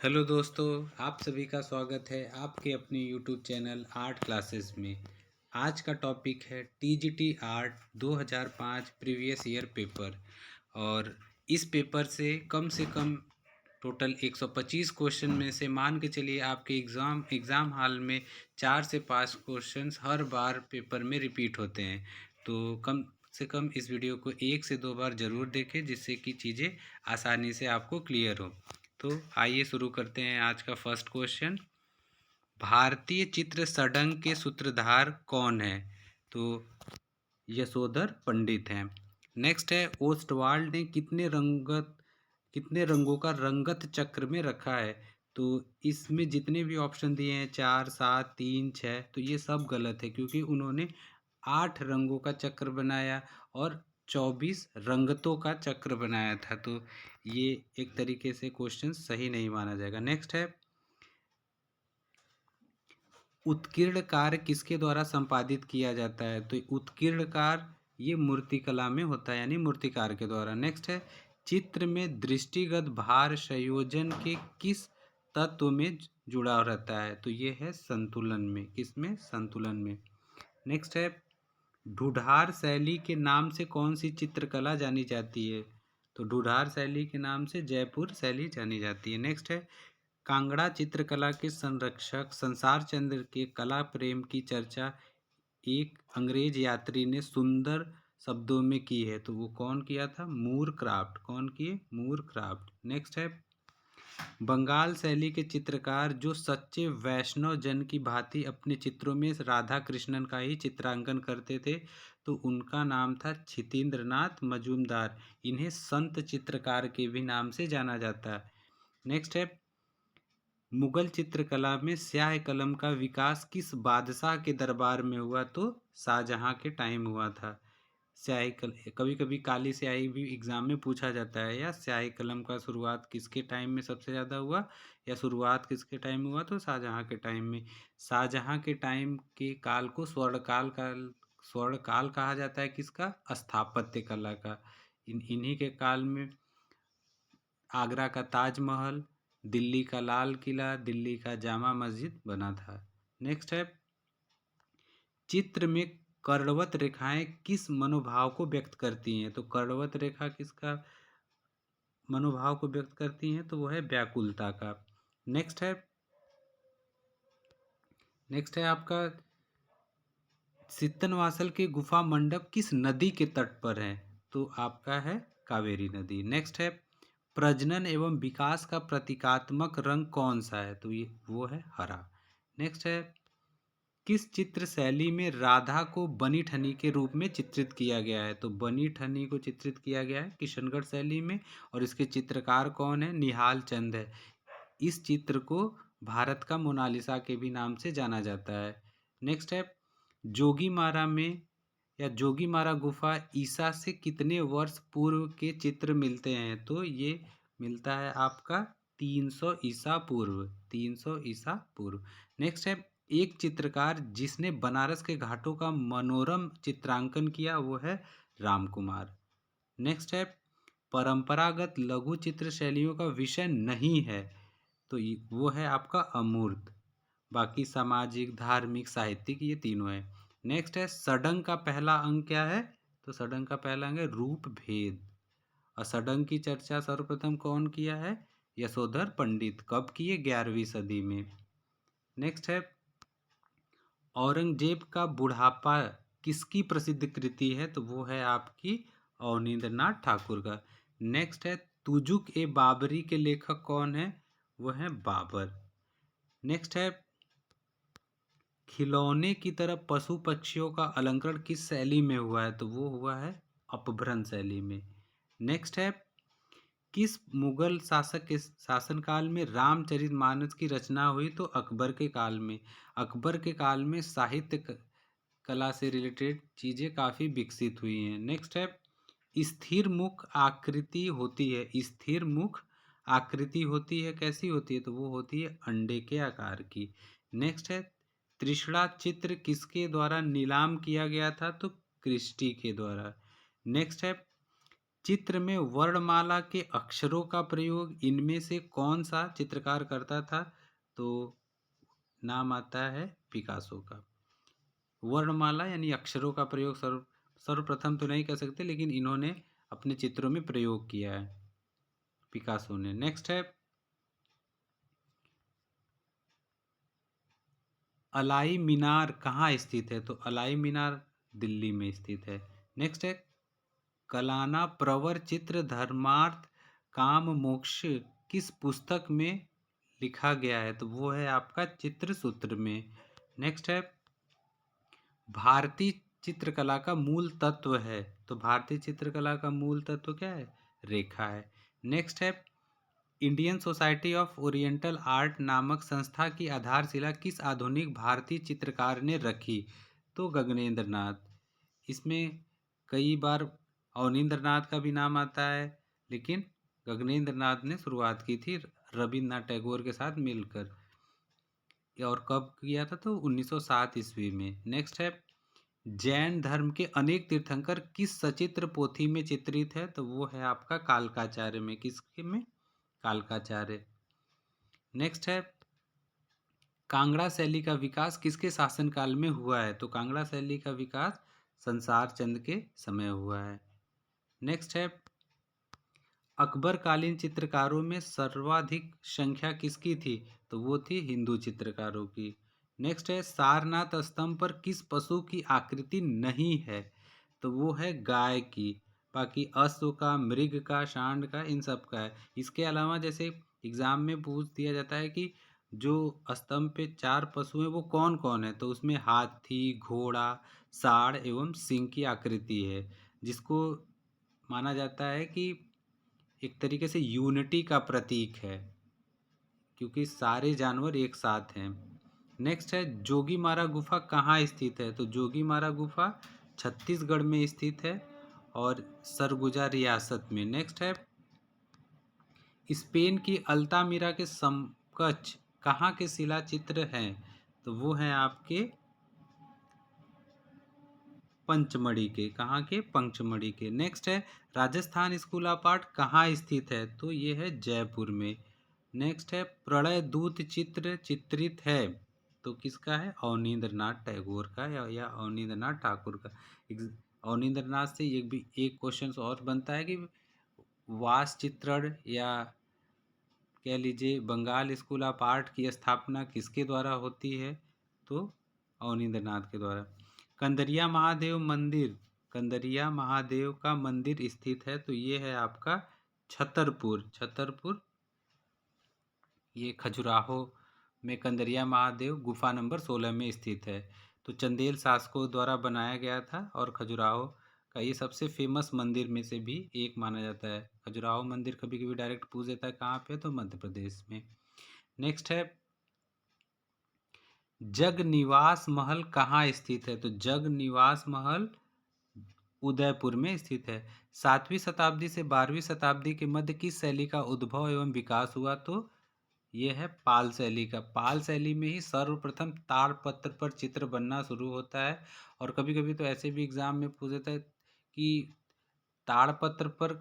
Hello दोस्तों, आप सभी का स्वागत है आपके अपने यूट्यूब चैनल आर्ट क्लासेस में। आज का टॉपिक है TGT art 2005 previous year paper. और इस पेपर से कम टोटल 125 क्वेश्चन में से मान के चलिए आपके एग्ज़ाम हाल में 4 से 5 क्वेश्चंस हर बार पेपर में रिपीट होते हैं। तो कम से कम इस वीडियो को 1 से 2 बार ज़रूर देखें, जिससे कि चीज़ें आसानी से आपको क्लियर हो। तो आइए शुरू करते हैं आज का फर्स्ट क्वेश्चन। भारतीय चित्र षडंग के सूत्रधार कौन है? तो यशोधर पंडित हैं। नेक्स्ट है, ओस्टवाल्ड ने कितने रंगों का रंगत चक्र में रखा है? तो इसमें जितने भी ऑप्शन दिए हैं 4, 7, 3, 6, तो ये सब गलत है, क्योंकि उन्होंने 8 रंगों का चक्र बनाया और 24 रंगतों का चक्र बनाया था। तो ये एक तरीके से क्वेश्चन सही नहीं माना जाएगा। नेक्स्ट है, उत्कीर्ण कार्य किसके द्वारा संपादित किया जाता है? तो उत्कीर्ण कार्य ये मूर्तिकला में होता है, यानी मूर्तिकार के द्वारा। नेक्स्ट है, चित्र में दृष्टिगत भार संयोजन के किस तत्व में जुड़ा रहता है? तो ये है संतुलन में। किसमें? संतुलन में। नेक्स्ट है, ढूढ़ार शैली के नाम से कौन सी चित्रकला जानी जाती है? तो ढूढ़ार शैली के नाम से जयपुर शैली जानी जाती है। नेक्स्ट है, कांगड़ा चित्रकला के संरक्षक संसार चंद्र के कला प्रेम की चर्चा एक अंग्रेज यात्री ने सुंदर शब्दों में की है। तो वो कौन किया था? मूर क्राफ्ट। कौन किए? मूर क्राफ्ट। नेक्स्ट है, बंगाल शैली के चित्रकार जो सच्चे वैष्णव जन की भांति अपने चित्रों में राधा कृष्णन का ही चित्रांकन करते थे, तो उनका नाम था छितेंद्रनाथ मजूमदार। इन्हें संत चित्रकार के भी नाम से जाना जाता है। नेक्स्ट है, मुगल चित्रकला में स्याह कलम का विकास किस बादशाह के दरबार में हुआ? तो शाहजहां के टाइम हुआ था। स्याही कभी कभी काली स्याही भी एग्जाम में पूछा जाता है, या स्याही कलम का शुरुआत किसके टाइम में सबसे ज़्यादा हुआ, या शुरुआत किसके टाइम में हुआ? तो शाहजहां के टाइम में। शाहजहां के टाइम के काल को स्वर्णकाल कहा जाता है। किसका? स्थापत्य कला का। इन्हीं के काल में आगरा का ताजमहल, दिल्ली का लाल किला, दिल्ली का जामा मस्जिद बना था। नेक्स्ट है, चित्र में कर्णवत रेखाएं किस मनोभाव को व्यक्त करती हैं? तो कर्णवत रेखा किसका मनोभाव को व्यक्त करती हैं? तो वो है व्याकुलता का। नेक्स्ट है, आपका सित्तनवासल के गुफा मंडप किस नदी के तट पर है? तो आपका है कावेरी नदी। नेक्स्ट है, प्रजनन एवं विकास का प्रतीकात्मक रंग कौन सा है? तो ये वो है हरा। नेक्स्ट है, किस चित्र शैली में राधा को बनी ठनी के रूप में चित्रित किया गया है? तो बनी ठनी को चित्रित किया गया है किशनगढ़ शैली में, और इसके चित्रकार कौन है? निहाल चंद है। इस चित्र को भारत का मोनालिसा के भी नाम से जाना जाता है। नेक्स्ट है, जोगीमारा में या जोगीमारा गुफा ईसा से कितने वर्ष पूर्व के चित्र मिलते हैं? तो ये मिलता है आपका 300 ईसा पूर्व। 300 ईसा पूर्व। नेक्स्ट है, एक चित्रकार जिसने बनारस के घाटों का मनोरम चित्रांकन किया, वो है राम कुमार। नेक्स्ट है, परंपरागत लघु चित्र शैलियों का विषय नहीं है, तो वो है आपका अमूर्त। बाकी सामाजिक, धार्मिक, साहित्यिक, ये तीनों है। नेक्स्ट है, सडंग का पहला अंग क्या है? तो सडंग का पहला अंग है रूप भेद। और सडंग की चर्चा सर्वप्रथम कौन किया है? यशोधर पंडित। कब किए? 11वीं सदी में। नेक्स्ट है, औरंगजेब का बुढ़ापा किसकी प्रसिद्ध कृति है? तो वो है आपकी अवनींद्रनाथ ठाकुर का। नेक्स्ट है, तुजुक ए बाबरी के लेखक कौन है? वो है बाबर। नेक्स्ट है, खिलौने की तरह पशु पक्षियों का अलंकरण किस शैली में हुआ है? तो वो हुआ है अपभ्रंश शैली में। नेक्स्ट है, किस मुगल शासक के शासनकाल में रामचरितमानस की रचना हुई? तो अकबर के काल में। अकबर के काल में साहित्य कला से रिलेटेड चीज़ें काफ़ी विकसित हुई हैं। नेक्स्ट है, स्थिर मुख आकृति होती है। स्थिर मुख आकृति होती है, कैसी होती है? तो वो होती है अंडे के आकार की। नेक्स्ट है, त्रिशला चित्र किसके द्वारा नीलाम किया गया था? तो क्रिस्टी के द्वारा। नेक्स्ट है, चित्र में वर्णमाला के अक्षरों का प्रयोग इनमें से कौन सा चित्रकार करता था? तो नाम आता है पिकासो का। वर्णमाला यानी अक्षरों का प्रयोग सर्वप्रथम तो नहीं कह सकते, लेकिन इन्होंने अपने चित्रों में प्रयोग किया है पिकासो ने। नेक्स्ट है अलाई मीनार कहाँ स्थित है? तो अलाई मीनार दिल्ली में स्थित है। नेक्स्ट है कलाना प्रवर चित्र धर्मार्थ काम मोक्ष किस पुस्तक में लिखा गया है? तो वो है आपका चित्र सूत्र में। नेक्स्ट है भारतीय चित्रकला का मूल तत्व है। तो भारतीय चित्रकला का मूल तत्व क्या है? रेखा है। नेक्स्ट है Indian society of oriental art नामक संस्था की आधारशिला किस आधुनिक भारतीय चित्रकार ने रखी? तो गगनेंद्र नाथ। इसमें कई बार अवनींद्रनाथ का भी नाम आता है, लेकिन गगनेंद्र नाथ ने शुरुआत की थी रविन्द्रनाथ टैगोर के साथ मिलकर। और कब किया था? तो 1907 ईस्वी में। नेक्स्ट है जैन धर्म के अनेक तीर्थंकर किस सचित्र पोथी में चित्रित है? तो वो है आपका कालकाचार्य में। किसके में? कालकाचार्य। नेक्स्ट है कांगड़ा शैली का विकास किसके शासनकाल में हुआ है? तो कांगड़ा शैली का विकास संसार चंद के समय हुआ है। नेक्स्ट है अकबर कालीन चित्रकारों में सर्वाधिक संख्या किसकी थी? तो वो थी हिंदू चित्रकारों की। नेक्स्ट है सारनाथ स्तंभ पर किस पशु की आकृति नहीं है? तो वो है गाय की। बाकी अश्व का, मृग का, सांड का, इन सब का है। इसके अलावा जैसे एग्जाम में पूछ दिया जाता है कि जो स्तंभ पे 4 पशु हैं वो कौन कौन है? तो उसमें हाथी, घोड़ा, सांड एवं सिंह की आकृति है, जिसको माना जाता है कि एक तरीके से यूनिटी का प्रतीक है, क्योंकि सारे जानवर एक साथ हैं। नेक्स्ट है जोगीमारा गुफा कहाँ स्थित है? तो जोगीमारा गुफा छत्तीसगढ़ में स्थित है और सरगुजा रियासत में। नेक्स्ट है स्पेन की अल्तामिरा के समकक्ष कहाँ के शिला चित्र हैं? तो वो हैं आपके पंचमढ़ी के। कहाँ के? पंचमढ़ी के। नेक्स्ट है राजस्थान स्कूल ऑफ आर्ट कहाँ स्थित है? तो ये है जयपुर में। नेक्स्ट है प्रलय दूत चित्र चित्रित है, तो किसका है? अवनींद्रनाथ टैगोर का या अवनींद्रनाथ ठाकुर का। अवनींद्रनाथ से एक क्वेश्चन और बनता है कि वास चित्रण या कह लीजिए बंगाल स्कूल ऑफ आर्ट की स्थापना किसके द्वारा होती है? तो अवनींद्रनाथ के द्वारा। कंदरिया महादेव मंदिर, कंदरिया महादेव का मंदिर स्थित है, तो ये है आपका छतरपुर। छतरपुर ये खजुराहो में कंदरिया महादेव गुफा नंबर 16 में स्थित है। तो चंदेल शासकों द्वारा बनाया गया था और खजुराहो का ये सबसे फेमस मंदिर में से भी एक माना जाता है। खजुराहो मंदिर कभी कभी डायरेक्ट पूछ देता है कहाँ पे? तो मध्य प्रदेश में। नेक्स्ट है जग निवास महल कहाँ स्थित है? तो जग निवास महल उदयपुर में स्थित है। 7वीं शताब्दी से 12वीं शताब्दी के मध्य किस शैली का उद्भव एवं विकास हुआ? तो ये है पाल शैली का। पाल शैली में ही सर्वप्रथम ताड़पत्र पर चित्र बनना शुरू होता है। और कभी कभी तो ऐसे भी एग्जाम में पूछ देता है कि ताड़पत्र पर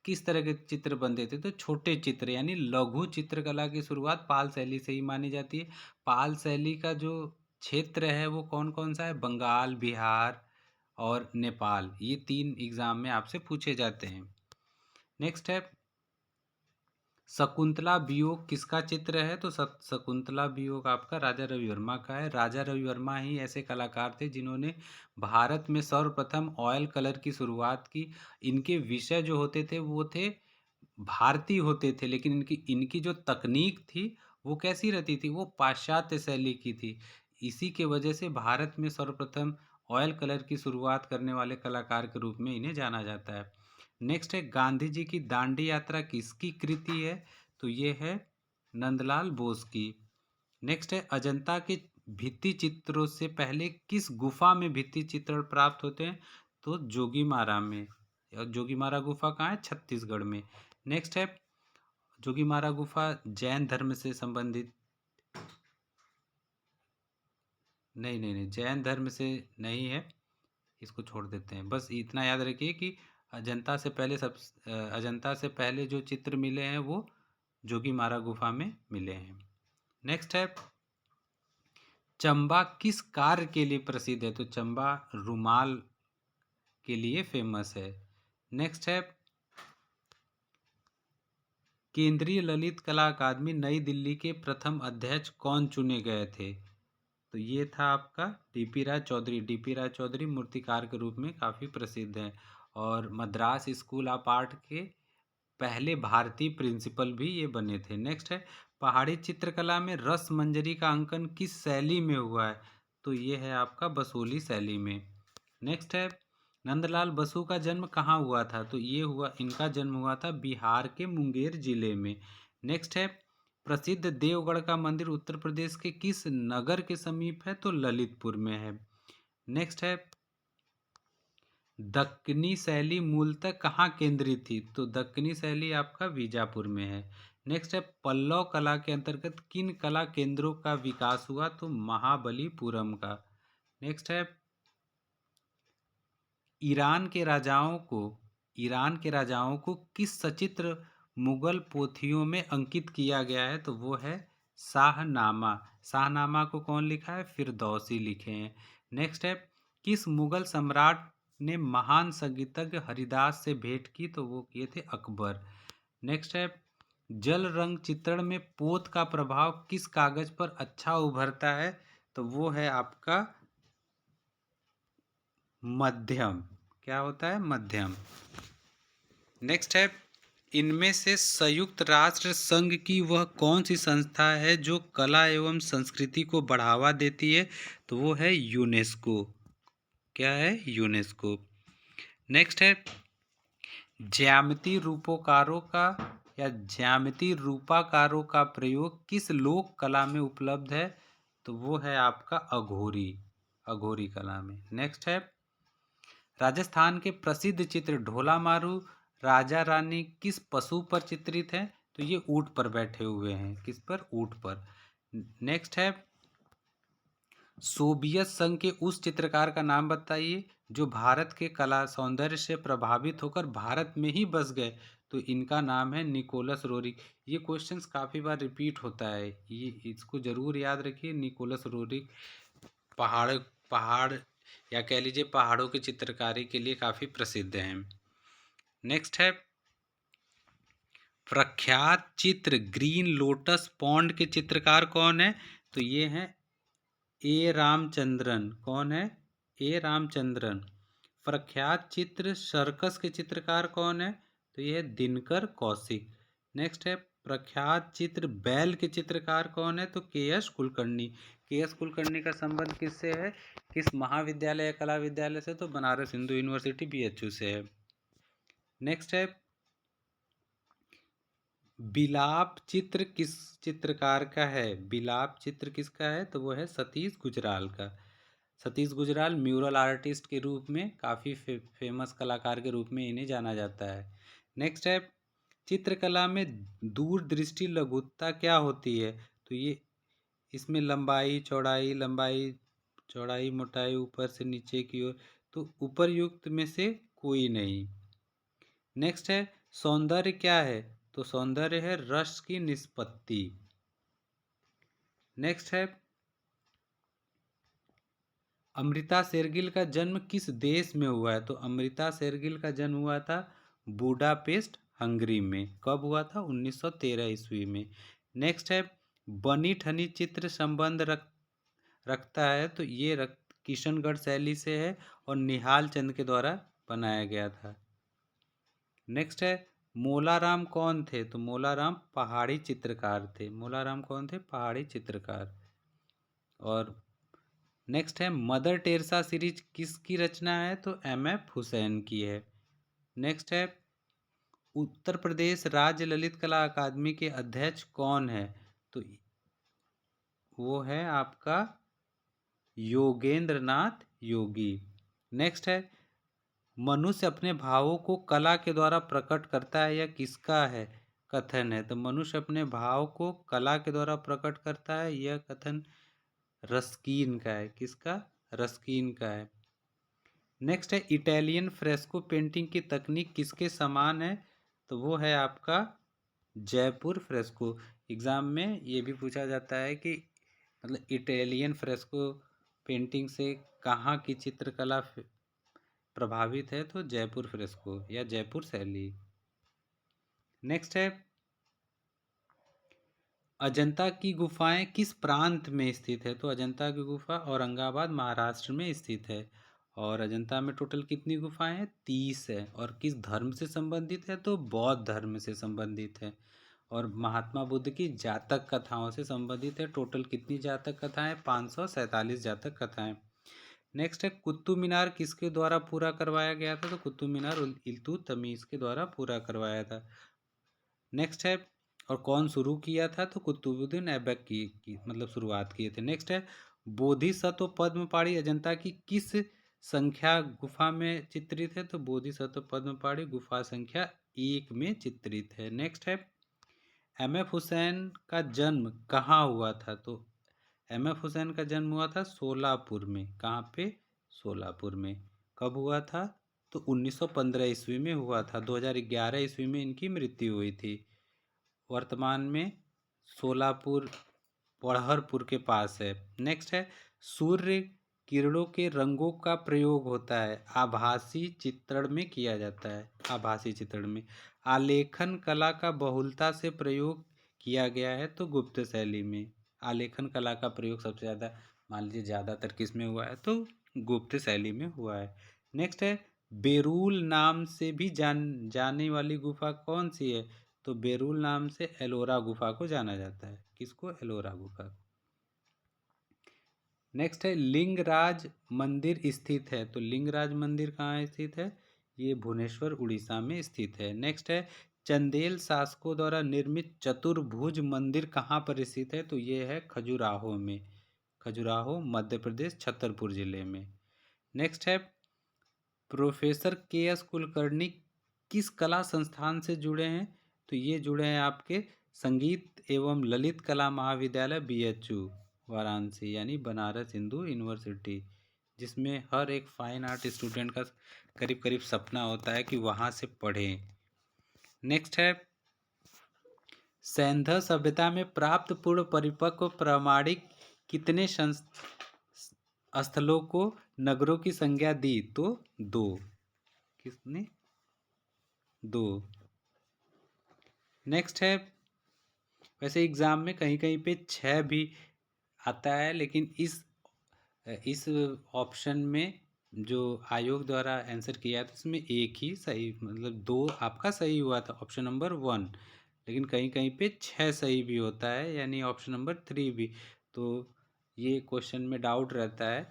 किस तरह के चित्र बनते थे? तो छोटे चित्र यानी लघु चित्रकला की शुरुआत पाल शैली से ही मानी जाती है। पाल शैली का जो क्षेत्र है वो कौन कौन सा है? बंगाल, बिहार और नेपाल। ये 3 एग्जाम में आपसे पूछे जाते हैं। नेक्स्ट है शकुंतला वियोग किसका चित्र है? तो शकुंतला वियोग आपका राजा रवि वर्मा का है। राजा रवि वर्मा ही ऐसे कलाकार थे जिन्होंने भारत में सर्वप्रथम ऑयल कलर की शुरुआत की। इनके विषय जो होते थे वो थे भारतीय होते थे, लेकिन इनकी इनकी जो तकनीक थी वो कैसी रहती थी? वो पाश्चात्य शैली की थी। इसी के वजह से भारत में सर्वप्रथम ऑयल कलर की शुरुआत करने वाले कलाकार के रूप में इन्हें जाना जाता है। नेक्स्ट है गांधी जी की दांडी यात्रा किसकी कृति है? तो ये है नंदलाल बोस की। नेक्स्ट है अजंता के भित्ति चित्रों से पहले किस गुफा में भित्ति चित्र प्राप्त होते हैं? तो जोगीमारा में। और जोगीमारा गुफा कहाँ है? छत्तीसगढ़ में। नेक्स्ट है जोगीमारा गुफा जैन धर्म से संबंधित नहीं, जैन धर्म से नहीं है, इसको छोड़ देते हैं। बस इतना याद रखिए कि अजंता से पहले जो चित्र मिले हैं वो जोगीमारा गुफा में मिले हैं। नेक्स्ट है, चंबा किस कार्य के लिए प्रसिद्ध है? तो चंबा रुमाल के लिए फेमस है। नेक्स्ट है, केंद्रीय ललित कला अकादमी नई दिल्ली के प्रथम अध्यक्ष कौन चुने गए थे? तो ये था आपका डीपी राय चौधरी। डीपी राय चौधरी मूर्तिकार के रूप में काफ़ी प्रसिद्ध हैं और मद्रास स्कूल ऑफ आर्ट के पहले भारतीय प्रिंसिपल भी ये बने थे। नेक्स्ट है, पहाड़ी चित्रकला में रस मंजरी का अंकन किस शैली में हुआ है? तो ये है आपका बसोली शैली में। नेक्स्ट है, नंदलाल बसु का जन्म कहाँ हुआ था? तो इनका जन्म हुआ था बिहार के मुंगेर जिले में। नेक्स्ट है, प्रसिद्ध देवगढ़ का मंदिर उत्तर प्रदेश के किस नगर के समीप है? तो ललितपुर में है। नेक्स्ट है, दक्कनी शैली मूलतः कहाँ केंद्रित थी? तो दक्कनी शैली आपका बीजापुर में है। नेक्स्ट है, पल्लव कला के अंतर्गत किन कला केंद्रों का विकास हुआ? तो महाबलीपुरम का। नेक्स्ट है, ईरान के राजाओं को किस सचित्र मुगल पोथियों में अंकित किया गया है? तो वो है शाहनामा। शाहनामा को कौन लिखा है? फिरदौसी लिखे हैं। नेक्स्ट है, किस मुगल सम्राट ने महान संगीतज्ञ हरिदास से भेंट की? तो वो किए थे अकबर। नेक्स्ट है, जल रंग चित्रण में पोत का प्रभाव किस कागज पर अच्छा उभरता है? तो वो है आपका मध्यम। क्या होता है? मध्यम। नेक्स्ट है, इनमें से संयुक्त राष्ट्र संघ की वह कौन सी संस्था है जो कला एवं संस्कृति को बढ़ावा देती है? तो वो है यूनेस्को। क्या है? यूनेस्को। नेक्स्ट है, ज्यामिति रूपाकारों का प्रयोग किस लोक कला में उपलब्ध है? तो वो है आपका अघोरी कला में। नेक्स्ट है, राजस्थान के प्रसिद्ध चित्र ढोला मारू राजा रानी किस पशु पर चित्रित है? तो ये ऊंट पर बैठे हुए हैं। किस पर? ऊंट पर। नेक्स्ट है, सोवियत संघ के उस चित्रकार का नाम बताइए जो भारत के कला सौंदर्य से प्रभावित होकर भारत में ही बस गए। तो इनका नाम है निकोलस रोरिक। ये क्वेश्चंस काफ़ी बार रिपीट होता है, ये इसको ज़रूर याद रखिए। निकोलस रोरिक पहाड़ या कह लीजिए पहाड़ों की चित्रकारी के लिए काफ़ी प्रसिद्ध हैं। नेक्स्ट है, प्रख्यात चित्र ग्रीन लोटस पॉन्ड के चित्रकार कौन है? तो ये हैं ए रामचंद्रन। कौन है? ए रामचंद्रन। प्रख्यात चित्र सर्कस के चित्रकार कौन है? तो ये है दिनकर कौशिक। नेक्स्ट है, प्रख्यात चित्र बैल के चित्रकार कौन है? तो के एस कुलकर्णी। के एस कुलकर्णी का संबंध किससे है? किस महाविद्यालय या कला विद्यालय से? तो बनारस हिंदू यूनिवर्सिटी बीएचयू से है। नेक्स्ट है, बिलाप चित्र किस चित्रकार का है? बिलाप चित्र किसका है? तो वो है सतीश गुजराल का। सतीश गुजराल म्यूरल आर्टिस्ट के रूप में काफ़ी फेमस कलाकार के रूप में इन्हें जाना जाता है। नेक्स्ट है, चित्रकला में दूरदृष्टि लघुता क्या होती है? तो ये इसमें लंबाई चौड़ाई मोटाई ऊपर से नीचे की ओर, तो उपरयुक्त में से कोई नहीं। नेक्स्ट है, सौंदर्य क्या है? तो सौंदर्य है रस की निष्पत्ति। नेक्स्ट है, अमृता शेरगिल का जन्म किस देश में हुआ है? तो अमृता शेरगिल का जन्म हुआ था बुडापेस्ट हंगरी में। कब हुआ था? 1913 ईस्वी में। नेक्स्ट है, बनी ठनी चित्र संबंध रखता है। तो ये किशनगढ़ शैली से है और निहाल चंद के द्वारा बनाया गया था। नेक्स्ट है, मोलाराम कौन थे? तो मोलाराम पहाड़ी चित्रकार थे। मोलाराम कौन थे? पहाड़ी चित्रकार। और नेक्स्ट है, मदर टेरेसा सीरीज किसकी रचना है? तो एम.एफ. हुसैन की है। नेक्स्ट है, उत्तर प्रदेश राज्य ललित कला अकादमी के अध्यक्ष कौन है? तो वो है आपका योगेंद्र नाथ योगी। नेक्स्ट है, मनुष्य अपने भावों को कला के द्वारा प्रकट करता है, यह किसका है कथन है? तो मनुष्य अपने भाव को कला के द्वारा प्रकट करता है, यह कथन रस्किन का है। किसका? रस्किन का है। नेक्स्ट है इटालियन फ्रेस्को पेंटिंग की तकनीक किसके समान है, तो वो है आपका जयपुर फ्रेस्को। एग्ज़ाम में ये भी पूछा जाता है कि मतलब इटालियन फ्रेस्को पेंटिंग से कहाँ की चित्रकला प्रभावित है, तो जयपुर फ्रेस्को या जयपुर शैली। नेक्स्ट है अजंता की गुफाएं किस प्रांत में स्थित है, तो अजंता की गुफा औरंगाबाद महाराष्ट्र में स्थित है। और अजंता में टोटल कितनी गुफाएं हैं, 30 है। और किस धर्म से संबंधित है, तो बौद्ध धर्म से संबंधित है। और महात्मा बुद्ध की जातक कथाओं से संबंधित है। टोटल कितनी जातक कथाएं, 547 जातक कथाएं। नेक्स्ट है कुतुब मीनार किसके द्वारा पूरा करवाया गया था, तो कुतुब मीनार इल्तुतमिश के द्वारा पूरा करवाया था। नेक्स्ट है और कौन शुरू किया था, तो कुतुबुद्दीन ऐबक की मतलब शुरुआत किए थे। नेक्स्ट है बोधिसत्व पद्मपाणी अजंता की किस संख्या गुफा में चित्रित है, तो बोधिसत्व पद्मपाणी गुफा संख्या 1 में चित्रित है। नेक्स्ट है एम.एफ. हुसैन का जन्म कहाँ हुआ था, तो एम.एफ. हुसैन का जन्म हुआ था सोलापुर में। कहाँ पे, सोलापुर में। कब हुआ था, तो 1915 ईस्वी में हुआ था। 2011 ईस्वी में इनकी मृत्यु हुई थी। वर्तमान में सोलापुर पढ़हरपुर के पास है। नेक्स्ट है सूर्य किरणों के रंगों का प्रयोग होता है आभासी चित्रण में किया जाता है। आभासी चित्रण में आलेखन कला का बहुलता से प्रयोग किया गया है, तो गुप्त शैली में। आलेखन कला का प्रयोग सबसे ज़्यादा मान लीजिए ज़्यादातर किस में हुआ है, तो गुप्त शैली में हुआ है। नेक्स्ट है बेरुल नाम से भी जाने वाली गुफा कौन सी है, तो बेरुल नाम से एलोरा गुफा को जाना जाता है। किसको, एलोरा गुफा। नेक्स्ट है लिंगराज मंदिर स्थित है, तो लिंगराज मंदिर कहाँ स्थित है, ये भुवनेश्वर उड़ीसा में स्थित है। नेक्स्ट है चंदेल शासकों द्वारा निर्मित चतुर्भुज मंदिर कहाँ पर स्थित है, तो ये है खजुराहो में। खजुराहो मध्य प्रदेश छतरपुर जिले में। नेक्स्ट है प्रोफेसर के.एस. कुलकर्णी किस कला संस्थान से जुड़े हैं, तो ये जुड़े हैं आपके संगीत एवं ललित कला महाविद्यालय BHU वाराणसी यानी बनारस हिंदू यूनिवर्सिटी, जिसमें हर एक फाइन आर्ट स्टूडेंट का करीब करीब सपना होता है कि वहाँ से पढ़ें। नेक्स्ट है सैंध सभ्यता में प्राप्त पूर्ण परिपक्व प्रामाणिक कितने स्थलों को नगरों की संज्ञा दी, तो 2। किसने, 2। नेक्स्ट है वैसे एग्ज़ाम में कहीं कहीं पे 6 भी आता है, लेकिन इस ऑप्शन में जो आयोग द्वारा आंसर किया था उसमें एक ही सही, मतलब 2 आपका सही हुआ था, ऑप्शन नंबर 1। लेकिन कहीं कहीं पे 6 सही भी होता है, यानी ऑप्शन नंबर 3 भी। तो ये क्वेश्चन में डाउट रहता है,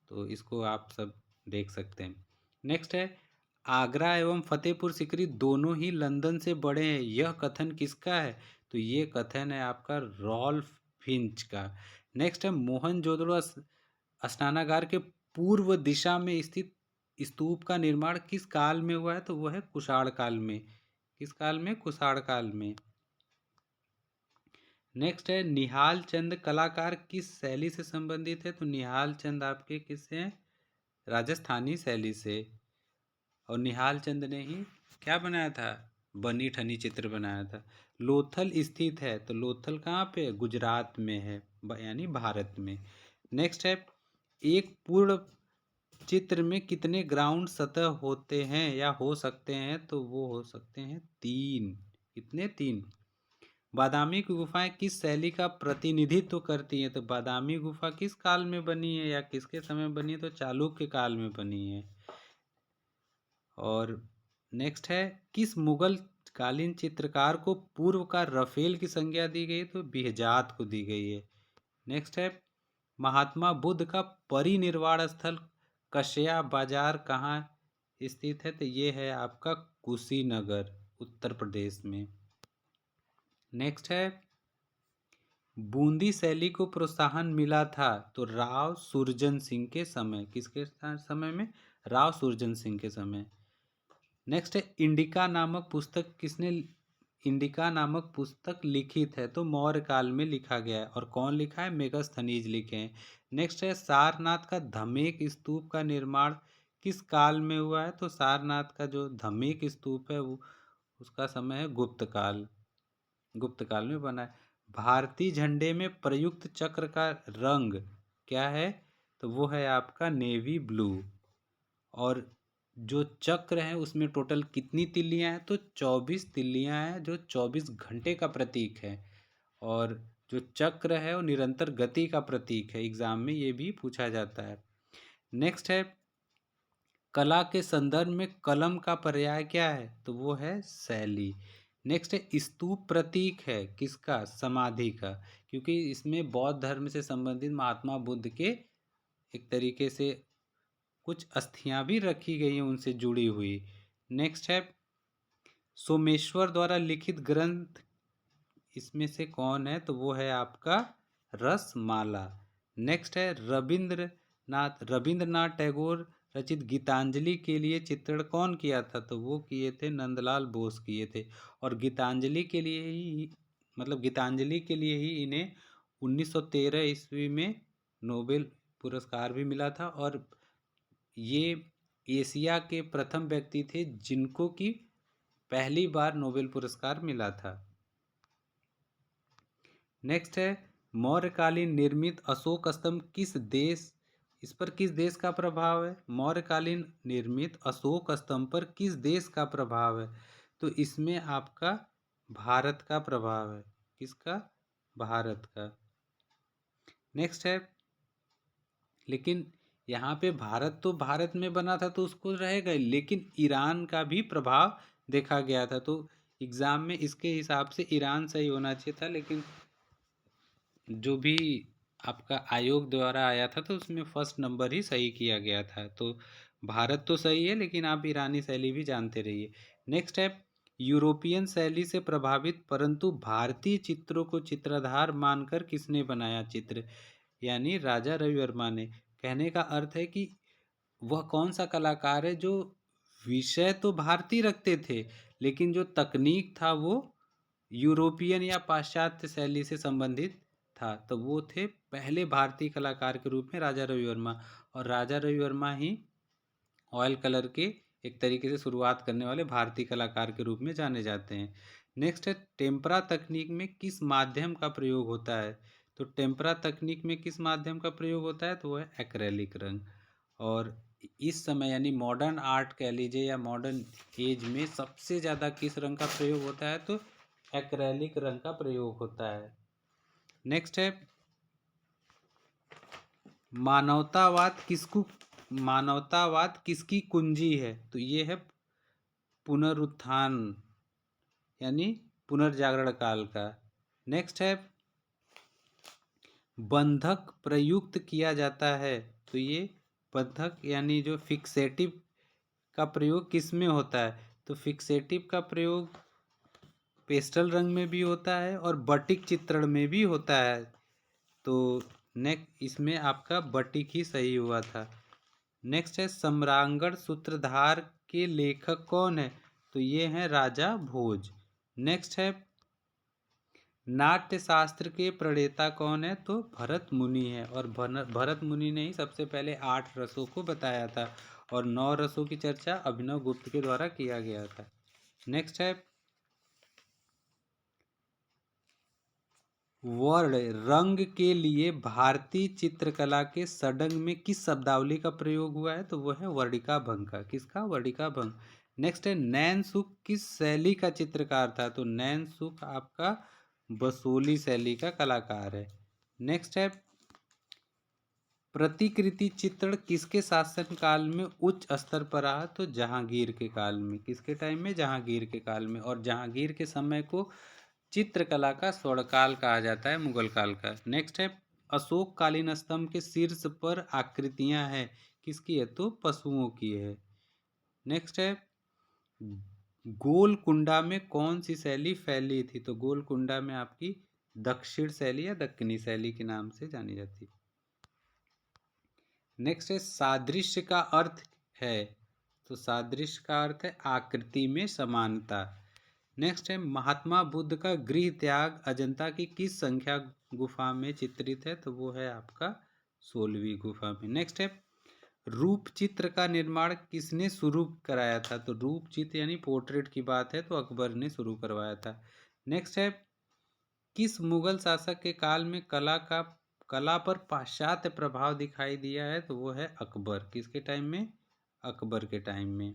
तो इसको आप सब देख सकते हैं। नेक्स्ट है आगरा एवं फतेहपुर सिकरी दोनों ही लंदन से बड़े हैं, यह कथन किसका है, तो ये कथन है आपका रॉल्फ फिंच का। नेक्स्ट है मोहनजोदड़ो स्नानागार के पूर्व दिशा में स्थित स्तूप का निर्माण किस काल में हुआ है, तो वह है कुषाण काल में। किस काल में, कुषाण काल में। नेक्स्ट है निहाल चंद कलाकार किस शैली से संबंधित है, तो निहाल चंद आपके किससे हैं, राजस्थानी शैली से। और निहाल चंद ने ही क्या बनाया था, बनी ठनी चित्र बनाया था। लोथल स्थित है, तो लोथल कहाँ पे, गुजरात में है, यानी भारत में। नेक्स्ट है एक पूर्ण चित्र में कितने ग्राउंड सतह होते हैं या हो सकते हैं, तो वो हो सकते हैं 3। कितने, 3। बादामी की गुफाएं किस शैली का प्रतिनिधित्व करती हैं, तो बादामी गुफा किस काल में बनी है या किसके समय बनी है, तो चालुक्य काल में बनी है। और नेक्स्ट है किस मुगल कालीन चित्रकार को पूर्व का रफेल की संज्ञा दी गई, तो बिहजात को दी गई है। नेक्स्ट है महात्मा बुद्ध का परिनिर्वाण स्थल कश्या बाजार कहाँ स्थित है, तो ये है आपका कुशीनगर उत्तर प्रदेश में। नेक्स्ट है बूंदी शैली को प्रोत्साहन मिला था, तो राव सुरजन सिंह के समय। किसके समय में, राव सुरजन सिंह के समय। नेक्स्ट है इंडिका नामक पुस्तक किसने, इंडिका नामक पुस्तक लिखित है, तो मौर्य काल में लिखा गया है। और कौन लिखा है, मेगस्थनीज लिखे हैं। नेक्स्ट है सारनाथ का धमेक स्तूप का निर्माण किस काल में हुआ है? तो सारनाथ का जो धम्मिक स्तूप है वो उसका समय है गुप्त काल में बना है। भारतीय झंडे में प्रयुक्त चक्र का रंग क्या है? तो वो है आपका नेवी ब्लू। और जो चक्र है उसमें टोटल कितनी तिल्लियां हैं? तो 24 तिल्लियां हैं, जो 24 घंटे का प्रतीक है। और जो चक्र है वो निरंतर गति का प्रतीक है। एग्जाम में ये भी पूछा जाता है। नेक्स्ट है, कला के संदर्भ में कलम का पर्याय क्या है? तो वो है शैली। नेक्स्ट है, स्तूप प्रतीक है किसका? समाधि का, क्योंकि इसमें बौद्ध धर्म से संबंधित महात्मा बुद्ध के एक तरीके से कुछ अस्थियां भी रखी गई हैं उनसे जुड़ी हुई। नेक्स्ट है, सोमेश्वर द्वारा लिखित ग्रंथ इसमें से कौन है? तो वो है आपका रसमाला। नेक्स्ट है, रविंद्रनाथ टैगोर रचित गीतांजलि के लिए चित्रण कौन किया था? तो वो किए थे नंदलाल बोस किए थे। और गीतांजलि के लिए ही गीतांजलि के लिए ही इन्हें 1913 ईस्वी में नोबेल पुरस्कार भी मिला था। और ये एशिया के प्रथम व्यक्ति थे जिनको कि पहली बार नोबेल पुरस्कार मिला था। नेक्स्ट है, मौर्यकालीन निर्मित अशोक स्तंभ इस पर किस देश का प्रभाव है? मौर्यकालीन निर्मित अशोक स्तंभ पर किस देश का प्रभाव है? तो इसमें आपका भारत का प्रभाव है। किसका? भारत का। नेक्स्ट है, लेकिन यहाँ पे भारत तो भारत में बना था तो उसको रहेगा, लेकिन ईरान का भी प्रभाव देखा गया था। तो एग्जाम में इसके हिसाब से ईरान सही होना चाहिए था, लेकिन जो भी आपका आयोग द्वारा आया था तो उसमें फर्स्ट नंबर ही सही किया गया था। तो भारत तो सही है, लेकिन आप ईरानी शैली भी जानते रहिए। नेक्स्ट है, यूरोपियन शैली से प्रभावित परंतु भारतीय चित्रों को चित्राधार मानकर किसने बनाया चित्र? यानी राजा रवि वर्मा ने। कहने का अर्थ है कि वह कौन सा कलाकार है जो विषय तो भारतीय रखते थे, लेकिन जो तकनीक था वो यूरोपियन या पाश्चात्य शैली से संबंधित था। तो वो थे पहले भारतीय कलाकार के रूप में राजा रवि वर्मा। और राजा रवि वर्मा ही ऑयल कलर के एक तरीके से शुरुआत करने वाले भारतीय कलाकार के रूप में जाने जाते हैं। नेक्स्ट है, टेम्परा तकनीक में किस माध्यम का प्रयोग होता है? तो टेम्परा तकनीक में किस माध्यम का प्रयोग होता है? तो वो है एक्रेलिक रंग। और इस समय यानी मॉडर्न आर्ट कह लीजिए या मॉडर्न एज में सबसे ज़्यादा किस रंग का प्रयोग होता है? तो एक्रेलिक रंग का प्रयोग होता है। नेक्स्ट है, मानवतावाद किसकी कुंजी है? तो ये है पुनरुत्थान यानी पुनर्जागरण काल का। नेक्स्ट है, बंधक प्रयुक्त किया जाता है। तो ये बंधक यानी जो फिक्सेटिव का प्रयोग किस में होता है? तो फिक्सेटिव का प्रयोग पेस्टल रंग में भी होता है और बटिक चित्रण में भी होता है। तो नेक्स्ट इसमें आपका बटिक ही सही हुआ था। नेक्स्ट है, सम्रांगण सूत्रधार के लेखक कौन है? तो ये हैं राजा भोज। नेक्स्ट है, नाट्य शास्त्र के प्रणेता कौन है? तो भरत मुनि है। और भरत मुनि ने ही सबसे पहले 8 रसों को बताया था और 9 रसों की चर्चा अभिनव गुप्त के द्वारा किया गया था। नेक्स्ट है, वर्ण रंग के लिए भारतीय चित्रकला के षडंग में किस शब्दावली का प्रयोग हुआ है? तो वो है वर्णिका भंग का। किसका? वर्णिका भंग। नेक्स्ट है, नैन सुख किस शैली का चित्रकार था? तो नैन सुख आपका बसोली शैली का कलाकार है। नेक्स्ट है, प्रतिकृति चित्रण किसके शासन काल में उच्च स्तर पर रहा? तो जहांगीर के काल में। किसके टाइम में? जहांगीर के काल में। और जहांगीर के समय को चित्रकला का स्वर्णकाल कहा जाता है, मुगल काल का। नेक्स्ट है, अशोक कालीन स्तंभ के शीर्ष पर आकृतियां हैं, किसकी है? तो पशुओं की है। नेक्स्ट है, गोलकुंडा में कौन सी शैली फैली थी? तो गोलकुंडा में आपकी दक्षिण शैली या दक्कनी शैली के नाम से जानी जाती है। नेक्स्ट है, सादृश्य का अर्थ है। तो सादृश्य का अर्थ है आकृति में समानता। नेक्स्ट है, महात्मा बुद्ध का गृह त्याग अजंता की किस संख्या गुफा में चित्रित है? तो वो है आपका 16वीं गुफा में। नेक्स्ट है, रूप चित्र का निर्माण किसने शुरू कराया था? तो रूप चित्र यानी पोर्ट्रेट की बात है तो अकबर ने शुरू करवाया था। नेक्स्ट है, किस मुगल शासक के काल में कला पर पाश्चात्य प्रभाव दिखाई दिया है? तो वो है अकबर। किसके टाइम में? अकबर के टाइम में।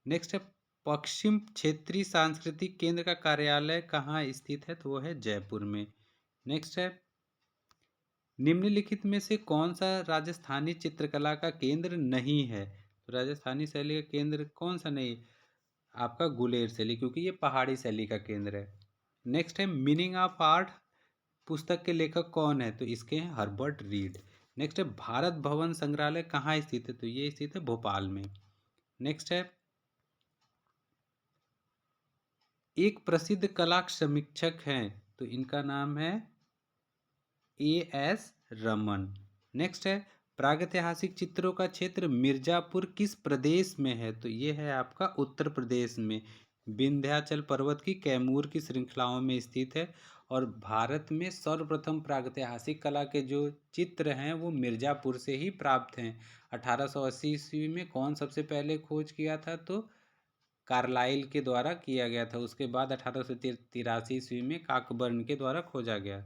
नेक्स्ट है, पश्चिम क्षेत्रीय सांस्कृतिक केंद्र का कार्यालय कहाँ स्थित है? तो वो है जयपुर में। नेक्स्ट है, निम्नलिखित में से कौन सा राजस्थानी चित्रकला का केंद्र नहीं है? तो राजस्थानी शैली का केंद्र कौन सा नहीं? आपका गुलेर शैली, क्योंकि ये पहाड़ी शैली का केंद्र है। नेक्स्ट है, मीनिंग ऑफ आर्ट पुस्तक के लेखक कौन है? तो इसके हैं हर्बर्ट रीड। नेक्स्ट है, भारत भवन संग्रहालय कहाँ स्थित है? तो ये स्थित है भोपाल में। नेक्स्ट है, एक प्रसिद्ध कला समीक्षक हैं, तो इनका नाम है एएस रमन। नेक्स्ट है, प्रागैतिहासिक चित्रों का क्षेत्र मिर्जापुर किस प्रदेश में है? तो ये है आपका उत्तर प्रदेश में, विंध्याचल पर्वत की कैमूर की श्रृंखलाओं में स्थित है। और भारत में सर्वप्रथम प्रागैतिहासिक कला के जो चित्र हैं वो मिर्जापुर से ही प्राप्त हैं। 1880 ईस्वी में कौन सबसे पहले खोज किया था? तो कार्लाइल के द्वारा किया गया था। उसके बाद 1883 ईस्वी में काकबर्न के द्वारा खोजा गया।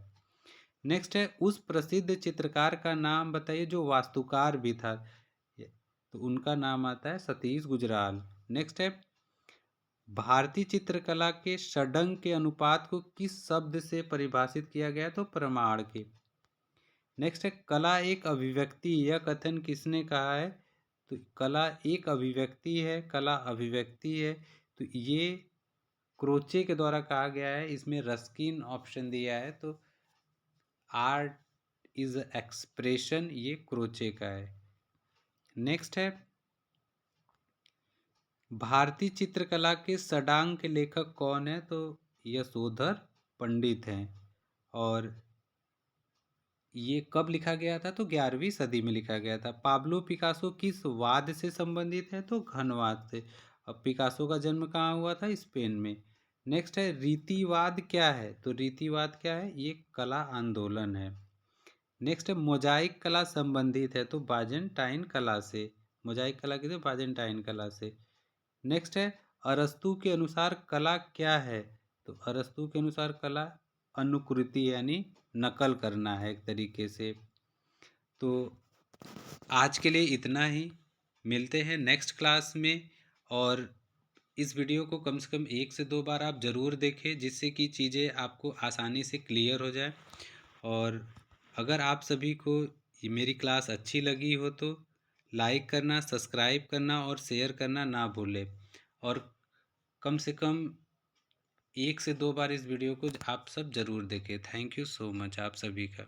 नेक्स्ट है, उस प्रसिद्ध चित्रकार का नाम बताइए जो वास्तुकार भी था। तो उनका नाम आता है सतीश गुजराल। नेक्स्ट है, भारतीय चित्रकला के षडंग के अनुपात को किस शब्द से परिभाषित किया गया? तो प्रमाण के। नेक्स्ट है, कला एक अभिव्यक्ति, यह कथन किसने कहा है? तो कला एक अभिव्यक्ति है, कला अभिव्यक्ति है, तो ये क्रोचे के द्वारा कहा गया है। इसमें रस्किन ऑप्शन दिया है, तो आर्ट इज एक्सप्रेशन ये क्रोचे का है। नेक्स्ट है, भारतीय चित्रकला के षडांग के लेखक कौन है? तो यशोधर पंडित हैं। और ये कब लिखा गया था? तो 11वीं सदी में लिखा गया था। पाब्लो पिकासो किस वाद से संबंधित है? तो घनवाद से। अब पिकासो का जन्म कहाँ हुआ था? स्पेन में। नेक्स्ट है, रीतिवाद क्या है? तो रीतिवाद क्या है? ये कला आंदोलन है। नेक्स्ट है, मोजाइक कला संबंधित है तो बाजेंटाइन कला से। मोजाइक कला किसे? बाजेंटाइन कला से। नेक्स्ट है, अरस्तु के अनुसार कला क्या है? तो अरस्तु के अनुसार कला अनुकृति यानी नकल करना है एक तरीके से। तो आज के लिए इतना ही, मिलते हैं नेक्स्ट क्लास में। और इस वीडियो को कम से कम 1 से 2 बार आप ज़रूर देखें, जिससे कि चीज़ें आपको आसानी से क्लियर हो जाए। और अगर आप सभी को ये मेरी क्लास अच्छी लगी हो तो लाइक करना, सब्सक्राइब करना और शेयर करना ना भूलें। और कम से कम 1 से 2 बार इस वीडियो को आप सब ज़रूर देखें। थैंक यू सो मच आप सभी का।